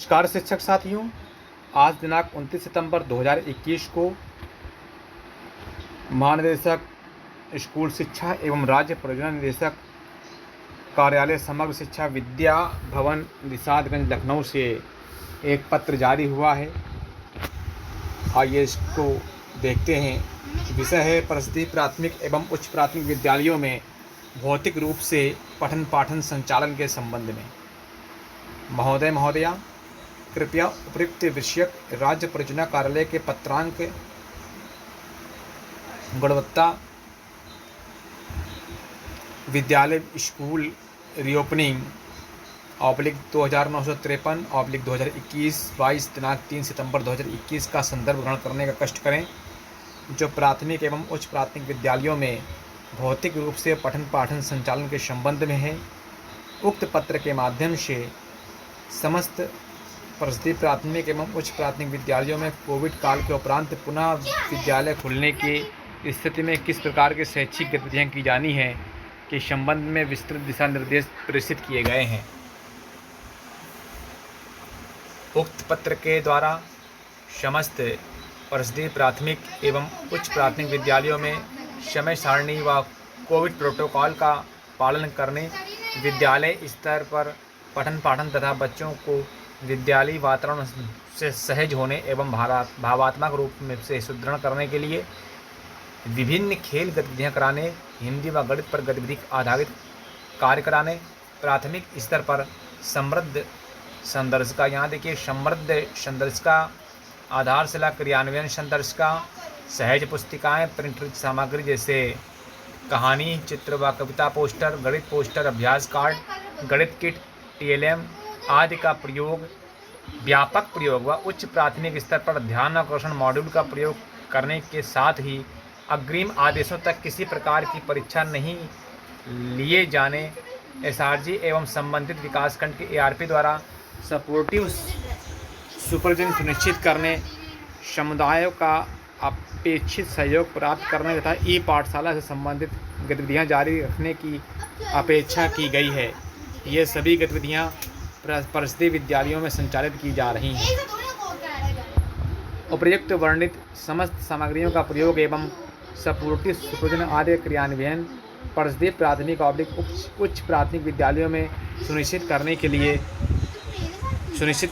नमस्कार शिक्षक साथियों। आज दिनांक 29 सितंबर 2021 को महानिदेशक स्कूल शिक्षा एवं राज्य परियोजना निदेशक कार्यालय समग्र शिक्षा विद्या भवन निषादगंज लखनऊ से एक पत्र जारी हुआ है। आइए इसको देखते हैं। विषय है परिषदीय प्राथमिक एवं उच्च प्राथमिक विद्यालयों में भौतिक रूप से पठन पाठन संचालन के संबंध में। महोदय महोदया, कृपया उपयुक्त विषयक राज्य परियोजना कार्यालय के पत्रांक गुणवत्ता विद्यालय स्कूल रीओपनिंग /2953/2021-22 दिनांक 3 सितंबर 2021 का संदर्भ ग्रहण करने का कष्ट करें, जो प्राथमिक एवं उच्च प्राथमिक विद्यालयों में भौतिक रूप से पठन पाठन संचालन के संबंध में है। उक्त पत्र के माध्यम से समस्त परिषदीय प्राथमिक एवं उच्च प्राथमिक विद्यालयों में कोविड काल के उपरांत पुनः विद्यालय खुलने की स्थिति में किस प्रकार के शैक्षिक गतिविधियाँ की जानी है के संबंध में विस्तृत दिशा निर्देश प्रेषित किए गए हैं। उक्त पत्र के द्वारा समस्त परिषदीय प्राथमिक एवं उच्च प्राथमिक विद्यालयों में समय सारणी व कोविड प्रोटोकॉल का पालन करने, विद्यालय स्तर पर पठन पाठन तथा बच्चों को विद्यालयी वातावरण से सहज होने एवं भावात्मक रूप में से सुदृढ़ करने के लिए विभिन्न खेल गतिविधियां कराने, हिंदी व गणित पर गतिविधि आधारित कार्य कराने, प्राथमिक स्तर पर समृद्ध संदर्शिका, यहाँ देखिए समृद्ध संदर्शिका, आधारशिला क्रियान्वयन संदर्शिका, सहज पुस्तिकाएँ, प्रिंट सामग्री जैसे कहानी, चित्र व कविता पोस्टर, गणित पोस्टर, अभ्यास कार्ड, गणित किट, TLM आदि का प्रयोग, व्यापक प्रयोग व उच्च प्राथमिक स्तर पर ध्यान आकर्षण मॉड्यूल का प्रयोग करने के साथ ही अग्रिम आदेशों तक किसी प्रकार की परीक्षा नहीं लिए जाने, SRG एवं संबंधित विकासखंड के ARP द्वारा सपोर्टिव सुपरविजन सुनिश्चित करने, समुदायों का अपेक्षित सहयोग प्राप्त करने तथा ई-पाठशाला से संबंधित गतिविधियां जारी रखने की अपेक्षा की गई है। ये सभी गतिविधियां परिषदीय विद्यालयों में संचालित की जा रही हैं। उपर्युक्त वर्णित समस्त सामग्रियों का प्रयोग एवं सपोर्टिव सुपरविजन आदि क्रियान्वयन परिषदीय प्राथमिक और उच्च प्राथमिक विद्यालयों में सुनिश्चित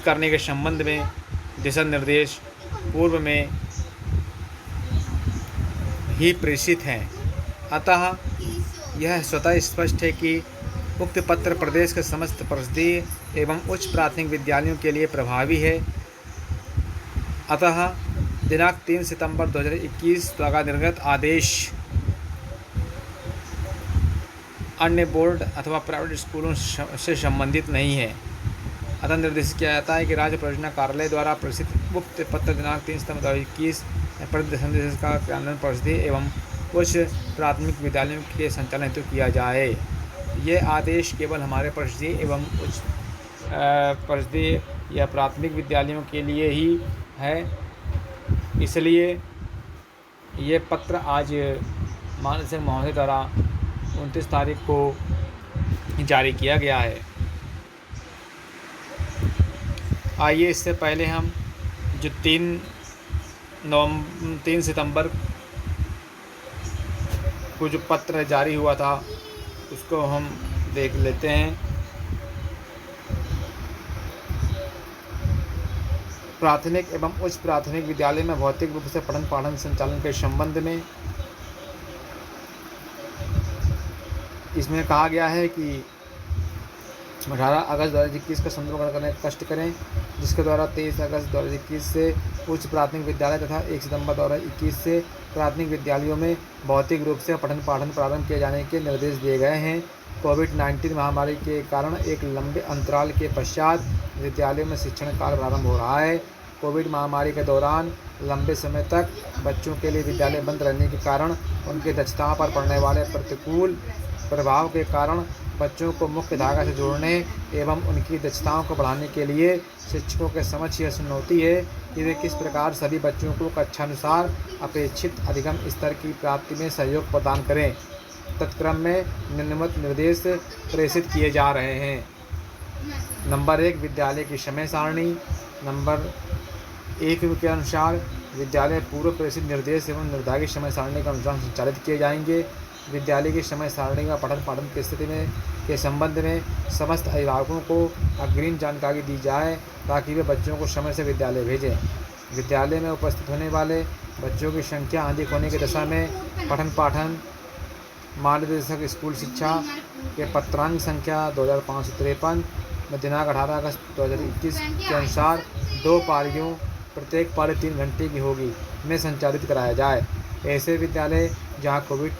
करने के संबंध में दिशा निर्देश पूर्व में ही प्रेषित हैं। अतः यह स्वतः स्पष्ट है कि उक्त पत्र प्रदेश के समस्त परिषदीय एवं उच्च प्राथमिक विद्यालयों के लिए प्रभावी है। अतः दिनांक 3 सितंबर 2021 द्वारा निर्गत आदेश अन्य बोर्ड अथवा प्राइवेट स्कूलों से संबंधित नहीं है। अतः निर्देशित किया जाता है कि राज्य परियोजना कार्यालय द्वारा प्रेषित उक्त पत्र दिनांक 3 सितंबर 2021 प्रदत्त संदेश का क्रियान्वयन परिषदीय एवं उच्च प्राथमिक विद्यालयों के संचालन हेतु किया जाए। ये आदेश केवल हमारे परिषदीय एवं उच्च परिषदीय या प्राथमिक विद्यालयों के लिए ही है। इसलिए ये पत्र आज माननीय महोदय द्वारा 29 तारीख को जारी किया गया है। आइए इससे पहले हम जो 3 सितंबर को जो पत्र जारी हुआ था उसको हम देख लेते हैं। प्राथमिक एवं उच्च प्राथमिक विद्यालय में भौतिक रूप से पठन पाठन संचालन के संबंध में इसमें कहा गया है कि 18 अगस्त 2021 का संदर्भ ग्रहण करने का कष्ट करें, जिसके द्वारा 23 अगस्त 2021 से उच्च प्राथमिक विद्यालय तथा 1 सितंबर 2021 से प्राथमिक विद्यालयों में भौतिक रूप से पठन पाठन प्रारंभ किए जाने के निर्देश दिए गए हैं। कोविड-19 महामारी के कारण एक लंबे अंतराल के पश्चात विद्यालयों में शिक्षण कार्य प्रारंभ हो रहा है। कोविड महामारी के दौरान लंबे समय तक बच्चों के लिए विद्यालय बंद रहने के कारण उनकी दक्षताओं पर पड़ने वाले प्रतिकूल प्रभाव के कारण बच्चों को मुख्य धारा से जोड़ने एवं उनकी दक्षताओं को बढ़ाने के लिए शिक्षकों के समक्ष यह चुनौती है कि वे किस प्रकार सभी बच्चों को कक्षानुसार अपेक्षित अधिगम स्तर की प्राप्ति में सहयोग प्रदान करें। तत्क्रम में निम्नलिखित निर्देश प्रेषित किए जा रहे हैं। नंबर 1 विद्यालय की समय सारणी। नंबर 1 के अनुसार विद्यालय पूर्व प्रेषित निर्देश एवं निर्धारित समय सारणी के अनुसार संचालित किए जाएंगे। विद्यालय की समय सारणी का पठन पाठन की स्थिति में के संबंध में समस्त अभिभावकों को अग्रिम जानकारी दी जाए ताकि वे बच्चों को समय से विद्यालय भेजें। विद्यालय में उपस्थित होने वाले बच्चों की संख्या अधिक होने की दशा में पठन पाठन मार्गदर्शक स्कूल शिक्षा के पत्रांक संख्या 2553 में दिनांक 18 अगस्त 2021 के अनुसार 2 पारियों प्रत्येक पारी 3 घंटे की होगी में संचालित कराया जाए। ऐसे विद्यालय जहां कोविड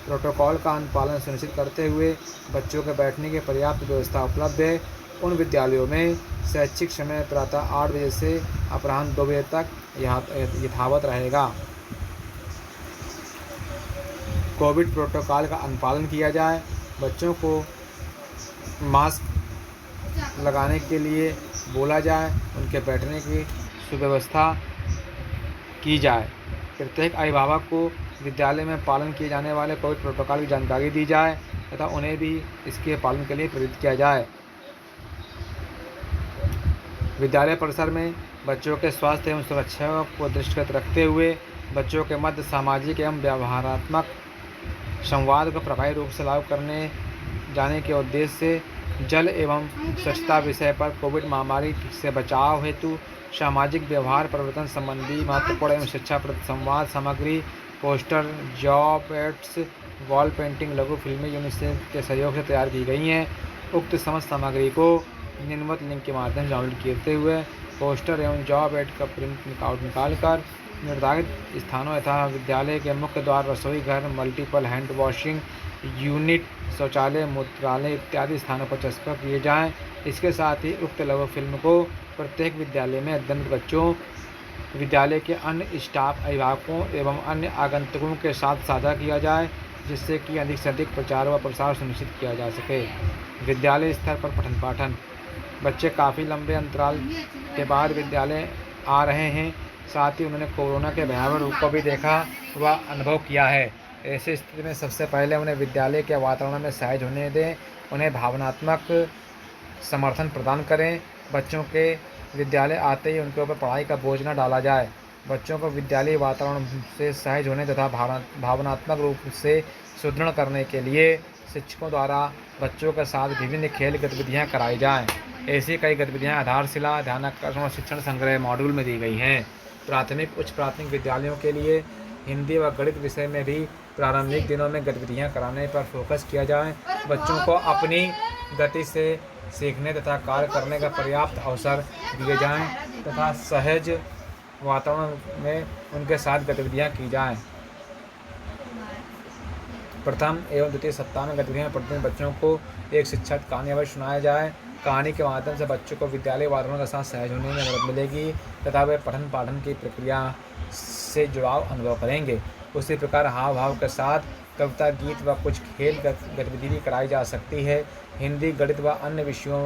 प्रोटोकॉल का अनुपालन सुनिश्चित करते हुए बच्चों के बैठने की पर्याप्त व्यवस्था उपलब्ध है, उन विद्यालयों में शैक्षिक समय प्रातः 8 बजे से अपराह्न 2 बजे तक यथावत रहेगा। कोविड प्रोटोकॉल का अनुपालन किया जाए, बच्चों को मास्क लगाने के लिए बोला जाए, उनके बैठने की सुव्यवस्था की जाए। प्रत्येक अभिभावक को विद्यालय में पालन किए जाने वाले कोविड प्रोटोकॉल की जानकारी दी जाए तथा उन्हें भी इसके पालन के लिए प्रेरित किया जाए। विद्यालय परिसर में बच्चों के स्वास्थ्य एवं सुरक्षा को दृष्टिगत रखते हुए बच्चों के मध्य सामाजिक एवं व्यवहारात्मक संवाद को प्रभावी रूप से लागू करने जाने के उद्देश्य से जल एवं स्वच्छता विषय पर कोविड महामारी से बचाव हेतु सामाजिक व्यवहार परिवर्तन संबंधी महत्वपूर्ण एवं शिक्षाप्रद संवाद सामग्री, poster, job aids, wall painting, लघु फिल्में यूनिसेफ के सहयोग से तैयार की गई हैं। उक्त समस्त सामग्री को निम्नलिखित लिंक के माध्यम से डाउनलोड करते हुए पोस्टर एवं जॉब एड का प्रिंट आउट निकालकर निर्धारित स्थानों यथा विद्यालय के मुख्य द्वार, रसोई घर, मल्टीपल हैंड वॉशिंग यूनिट, शौचालय, मूत्रालय इत्यादि स्थानों पर चस्पा किए जाएँ। इसके साथ ही उक्त लघु फिल्म को प्रत्येक विद्यालय में अध्ययनरत बच्चों, विद्यालय के अन्य स्टाफ, अभिभावकों एवं अन्य आगंतुकों के साथ साझा किया जाए जिससे कि अधिक से अधिक प्रचार व प्रसार सुनिश्चित किया जा सके। विद्यालय स्तर पर पठन पाठन। बच्चे काफ़ी लंबे अंतराल के बाद विद्यालय आ रहे हैं, साथ ही उन्होंने कोरोना के भयावह रूप को भी देखा व अनुभव किया है। ऐसी स्थिति में सबसे पहले उन्हें विद्यालय के वातावरण में सहज होने दें, उन्हें भावनात्मक समर्थन प्रदान करें। बच्चों के विद्यालय आते ही उनके ऊपर पढ़ाई का बोझ न डाला जाए। बच्चों को विद्यालय वातावरण से सहज होने तथा भावनात्मक रूप से सुदृढ़ करने के लिए शिक्षकों द्वारा बच्चों के साथ विभिन्न खेल गतिविधियाँ कराई जाएँ। ऐसी कई गतिविधियाँ आधारशिला, ध्यानाकर्षण और शिक्षण संग्रह मॉड्यूल में दी गई हैं। प्राथमिक उच्च प्राथमिक विद्यालयों के लिए हिंदी व गणित विषय में भी प्रारंभिक दिनों में गतिविधियाँ कराने पर फोकस किया जाए। बच्चों को अपनी गति से सीखने तथा कार्य करने का पर्याप्त अवसर दिए जाएं तथा सहज वातावरण में उनके साथ गतिविधियाँ की जाएं। प्रथम एवं द्वितीय सप्ताह में गतिविधियाँ में प्रतिदिन बच्चों को एक शिक्षक कहानी अवश्य सुनाया जाए। कहानी के माध्यम से बच्चों को विद्यालय वातावरण के साथ सहज होने में मदद मिलेगी तथा वे पठन पाठन की प्रक्रिया से जुड़ाव अनुभव करेंगे। उसी प्रकार हाव भाव के साथ कविता, गीत व कुछ खेल गतिविधि भी कराई जा सकती है। हिंदी, गणित व अन्य विषयों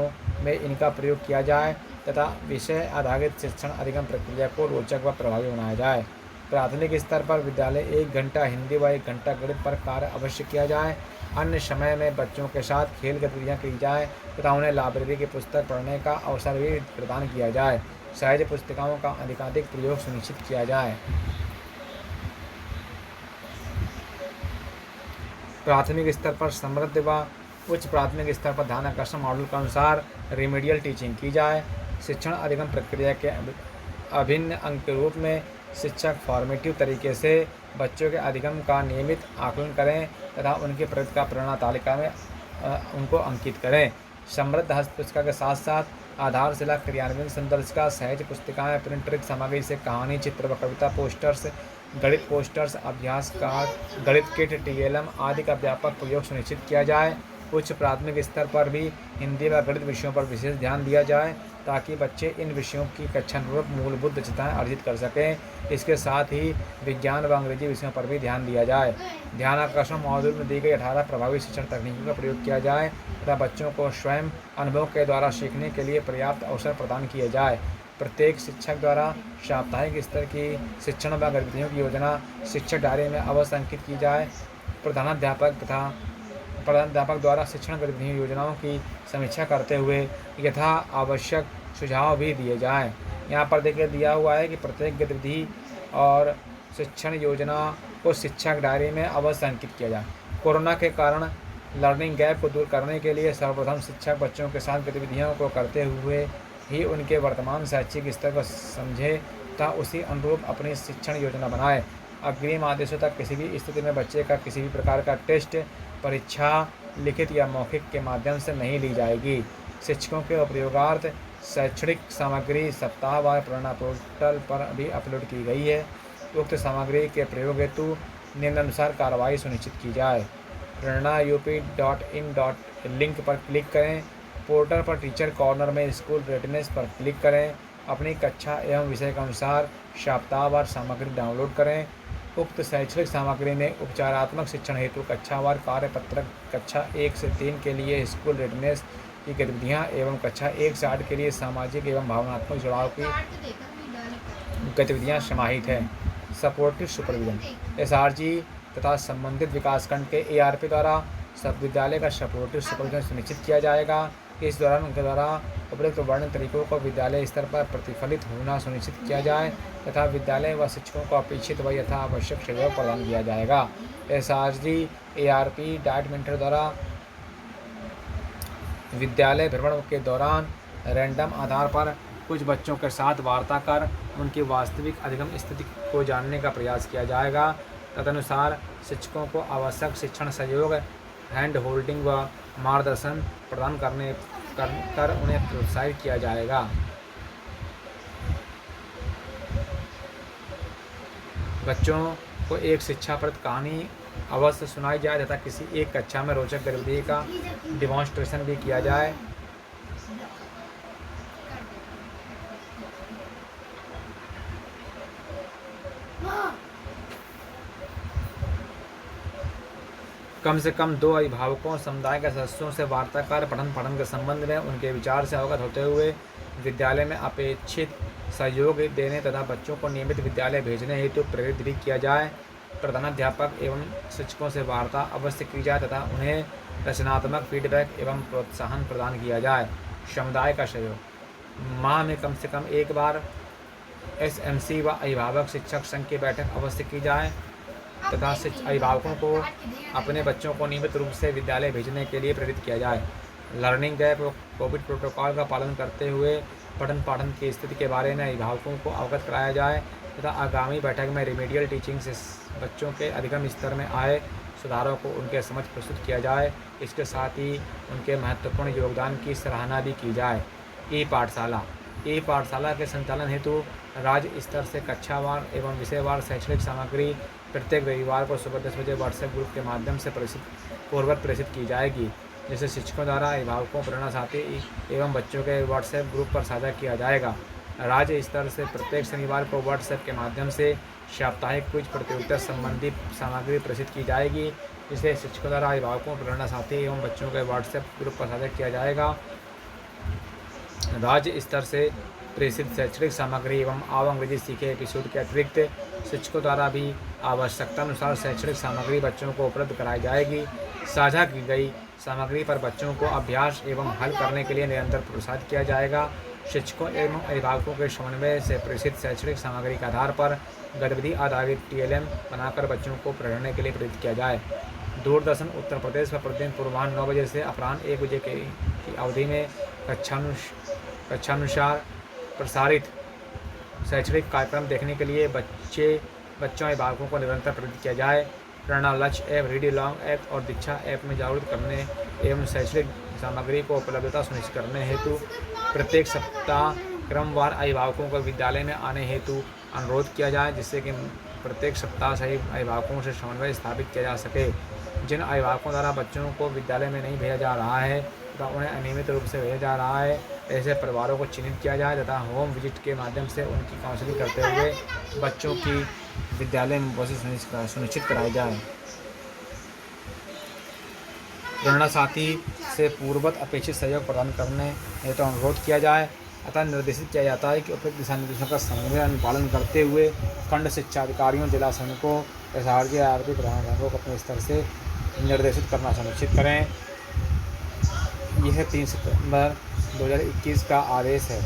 में इनका प्रयोग किया जाए तथा विषय आधारित शिक्षण अधिगम प्रक्रिया को रोचक व प्रभावी बनाया जाए। प्राथमिक स्तर पर विद्यालय 1 घंटा हिंदी व 1 घंटा गणित पर कार्य अवश्य किया जाए। अन्य समय में बच्चों के साथ खेल गतिविधियाँ की जाए तथा उन्हें लाइब्रेरी की पुस्तक पढ़ने का अवसर भी प्रदान किया जाए। सहज पुस्तिकाओं का अधिकाधिक प्रयोग सुनिश्चित किया जाए। प्राथमिक स्तर पर समृद्ध व उच्च प्राथमिक स्तर पर ध्यानाकर्षण मॉडल के अनुसार रिमीडियल टीचिंग की जाए। शिक्षण अधिगम प्रक्रिया के अभिन्न अंग के रूप में शिक्षक फॉर्मेटिव तरीके से बच्चों के अधिगम का नियमित आकलन करें तथा उनकी प्रगति का प्रेरणा तालिका में उनको अंकित करें। समृद्ध हस्त पुस्तिका के साथ साथ आधारशिला क्रियान्वयन संदर्शिका, सहज पुस्तिकाएँ, प्रिंटरित सामग्री से कहानी, चित्र व कविता, पोस्टर्स, गणित पोस्टर्स, अभ्यास कार्ड, गणित किट, TLM आदि का व्यापक प्रयोग सुनिश्चित किया जाए। उच्च प्राथमिक स्तर पर भी हिंदी व गणित विषयों पर विशेष ध्यान दिया जाए ताकि बच्चे इन विषयों की कक्षानुरूप मूलभूत दक्षताएँ अर्जित कर सकें। इसके साथ ही विज्ञान व अंग्रेजी विषयों पर भी ध्यान दिया जाए। ध्यानाकर्षण मॉड्यूल में दी गई 18 प्रभावी शिक्षण तकनीकों का प्रयोग किया जाए तथा बच्चों को स्वयं अनुभव के द्वारा सीखने के लिए पर्याप्त अवसर प्रदान किए जाए। प्रत्येक शिक्षक द्वारा साप्ताहिक स्तर की शिक्षण व गतिविधियों की योजना शिक्षक डायरी में अवश्य अंकित की जाए। प्रधानाध्यापक तथा प्रधानाध्यापक द्वारा शिक्षण गतिविधियों योजनाओं की समीक्षा करते हुए यथा आवश्यक सुझाव भी दिए जाएँ। यहाँ पर देखिए दिया हुआ है कि प्रत्येक गतिविधि और शिक्षण योजना को शिक्षा के डायरी में अवश्य अंकित किया जाए। कोरोना के कारण लर्निंग गैप को दूर करने के लिए सर्वप्रथम शिक्षक बच्चों के साथ गतिविधियों को करते हुए ही उनके वर्तमान शैक्षिक स्तर को समझे तथा उसी अनुरूप अपनी शिक्षण योजना बनाए। अग्रिम आदेशों तक किसी भी स्थिति में बच्चे का किसी भी प्रकार का टेस्ट परीक्षा लिखित या मौखिक के माध्यम से नहीं ली जाएगी। शिक्षकों के उपयोगार्थ शैक्षणिक सामग्री सप्ताहवार प्रेरणा पोर्टल पर भी अपलोड की गई है। उक्त सामग्री के प्रयोग हेतु निम्नानुसार कार्रवाई सुनिश्चित की जाए। prerana.up.in लिंक पर क्लिक करें। पोर्टल पर टीचर कॉर्नर में स्कूल रेडनेस पर क्लिक करें। अपनी कक्षा एवं विषय के अनुसार सप्ताहवार सामग्री डाउनलोड करें। उक्त शैक्षणिक सामग्री में उपचारात्मक शिक्षण हेतु कक्षावार कार्यपत्रक, कक्षा 1 से 3 के लिए स्कूल रेडनेस की गतिविधियाँ एवं कक्षा 1 से 8 के लिए सामाजिक एवं भावनात्मक जुड़ाव की गतिविधियाँ समाहित हैं। सपोर्टिव सुपरविजन SRG तथा संबंधित विकासखंड के ARP द्वारा सब विद्यालय का सपोर्टिव सुपरविजन सुनिश्चित किया जाएगा। इस दौरान उनके द्वारा उपयुक्त वर्णन तरीकों को विद्यालय स्तर पर प्रतिफलित होना सुनिश्चित किया जाए तथा विद्यालय व शिक्षकों को अपेक्षित व यथा आवश्यक सहयोग प्रदान किया जाएगा। SRG ARP डाइट मेंटर द्वारा विद्यालय भ्रमण के दौरान रैंडम आधार पर कुछ बच्चों के साथ वार्ता कर उनकी वास्तविक अधिगम स्थिति को जानने का प्रयास किया जाएगा। तदनुसार शिक्षकों को आवश्यक शिक्षण सहयोग, हैंड होल्डिंग व मार्गदर्शन प्रदान कर उन्हें प्रोत्साहित किया जाएगा। बच्चों को एक शिक्षाप्रद कहानी अवश्य सुनाई जाए तथा किसी एक कक्षा में रोचक गतिविधि का डिमॉन्स्ट्रेशन भी किया जाए। कम से कम 2 अभिभावकों समुदाय के सदस्यों से वार्ता कर पठन के संबंध में उनके विचार से अवगत होते हुए विद्यालय में अपेक्षित सहयोग देने तथा बच्चों को नियमित विद्यालय भेजने हेतु प्रेरित भी किया जाए। प्रधानाध्यापक एवं शिक्षकों से वार्ता अवश्य की जाए तथा उन्हें रचनात्मक फीडबैक एवं प्रोत्साहन प्रदान किया जाए। समुदाय का सहयोग माह में कम से कम एक बार SMC व अभिभावक शिक्षक संघ की बैठक अवश्य की जाए तथा अभिभावकों को अपने बच्चों को नियमित रूप से विद्यालय भेजने के लिए प्रेरित किया जाए। लर्निंग गैप व कोविड प्रोटोकॉल का पालन करते हुए पठन पाठन की स्थिति के बारे में अभिभावकों को अवगत कराया जाए तथा आगामी बैठक में रिमीडियल टीचिंग से बच्चों के अधिगम स्तर में आए सुधारों को उनके समझ प्रस्तुत किया जाए। इसके साथ ही उनके महत्वपूर्ण योगदान की सराहना भी की जाए। ई पाठशाला के संचालन हेतु राज्य स्तर से कक्षावार एवं विषयवार शैक्षणिक सामग्री प्रत्येक रविवार को सुबह 10 बजे व्हाट्सएप ग्रुप के माध्यम से पूर्ववत प्रेषित की जाएगी, जिसे शिक्षकों द्वारा अभिभावकों, प्रेरणा साथी एवं बच्चों के व्हाट्सएप ग्रुप पर साझा किया जाएगा। राज्य स्तर से प्रत्येक शनिवार को व्हाट्सएप के माध्यम से साप्ताहिक क्विज प्रतियोगिता संबंधी सामग्री प्रेषित की जाएगी, जिसे शिक्षकों द्वारा अभिभावकों, प्रेरणा साथी एवं बच्चों के व्हाट्सएप ग्रुप पर साझा किया जाएगा। राज्य स्तर से प्रेषित शैक्षणिक सामग्री एवं अंग्रेजी सीखे एपिसोड के अतिरिक्त शिक्षकों द्वारा भी आवश्यकता अनुसार शैक्षणिक सामग्री बच्चों को उपलब्ध कराई जाएगी। साझा की गई सामग्री पर बच्चों को अभ्यास एवं हल करने के लिए निरंतर प्रोत्साहित किया जाएगा। शिक्षकों एवं अभिभावकों के समन्वय से प्रेषित शैक्षणिक सामग्री के आधार पर गतिविधि आधारित TLM बनाकर बच्चों को पढ़ने के लिए प्रेरित किया जाए। दूरदर्शन उत्तर प्रदेश पर प्रतिदिन पूर्वाह्न 9 बजे से अपराह्न 1 बजे की अवधि में कक्षानुसार प्रसारित शैक्षणिक कार्यक्रम देखने के लिए बच्चों अभिभावकों को निरंतर प्रेरित किया जाए। प्रेरणा लक्ष्य ऐप, रीड लॉन्ग ऐप और दीक्षा ऐप में जागरूक करने एवं शैक्षणिक सामग्री को उपलब्धता सुनिश्चित करने हेतु प्रत्येक सप्ताह क्रमवार अभिभावकों को विद्यालय में आने हेतु अनुरोध किया जाए, जिससे कि प्रत्येक सप्ताह सही अभिभावकों से समन्वय स्थापित किया जा सके। जिन अभिभावकों द्वारा बच्चों को विद्यालय में नहीं भेजा जा रहा है तथा उन्हें अनियमित रूप से भेजा जा रहा है, ऐसे परिवारों को चिन्हित किया जाए तथा होम विजिट के माध्यम से उनकी काउंसलिंग करते हुए बच्चों की विद्यालय में उपस्थिति सुनिश्चित कराई जाए। प्रेरणा साथी से पूर्ववत अपेक्षित सहयोग प्रदान करने हेतु अनुरोध किया जाए अतः निर्देशित किया जाता है कि उपयुक्त दिशा निर्देशों का समन्वय पालन करते हुए खंड शिक्षा अधिकारियों, जिला सैनिकों, SRG, RP प्रधानाध्यापकों को अपने स्तर से निर्देशित करना सुनिश्चित करें। यह 3 सितंबर 2021 का आदेश है।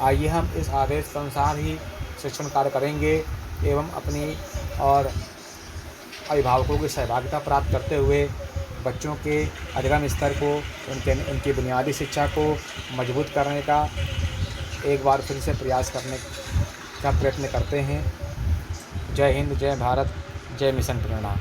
आइए हम इस आदेश के अनुसार ही शिक्षण कार्य करेंगे एवं अपनी और अभिभावकों की सहभागिता प्राप्त करते हुए बच्चों के अधिगम स्तर को, उनकी बुनियादी शिक्षा को मजबूत करने का एक बार फिर से प्रयास करने का प्रयत्न करते हैं। जय हिंद, जय भारत, जय मिशन प्रेरणा।